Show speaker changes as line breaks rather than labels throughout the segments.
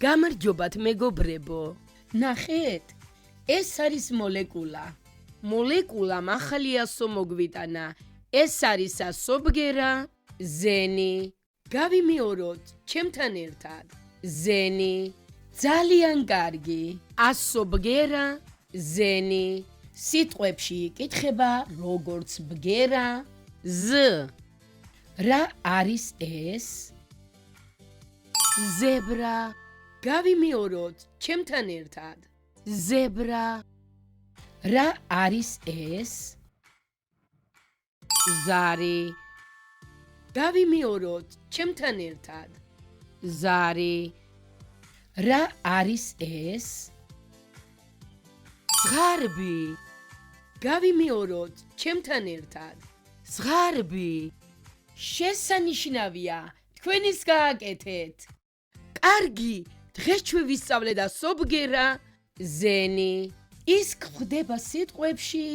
გამარჯობათ მეგობრებო.
ნახეთ, ეს არის მოლეკულა.
მოლეკულამ ახალი ასო მოგვიტანა. ეს არის ასო ბგერა, ზენი. გავიმეოროთ ჩემთან ერთად. ზენი,
ძალიან კარგი.
ასო ბგერა, ზენი.
სიტყვებში იკითხება როგორც ბგერა.
ზ.
რა არის ეს?
ზებრა. გავიმეოროთ ჩემთან ერთად. ზებრა.
რა არის ეს?
ზარი. გავიმეოროთ ჩემთან ერთად. ზარი.
რა არის ეს?
ზღარბი. გავიმეოროთ ჩემთან ერთად. ზღარბი.
შესანიშნავია, თქვენის გააკეთეთ.
კარგი, დღეს ჩვენ ვისწავლეთ ასო ბგერა, ზენი.
ის გვხვდება სიტყვებში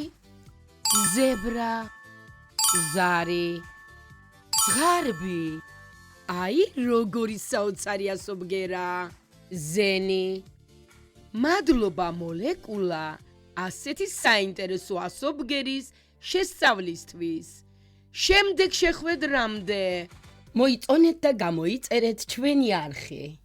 ზებრა, ზარი, ზღარბი. აი, როგორი საოცარი ასო ბგერა, ზენი. მადლობა მოლეკულა, ასეთი საინტერესო ასო ბგერის შესწავლისთვის. შემდეგ შეხვედრამდე.
მოიწონეთ და გამოიწერეთ ჩვენი არხი.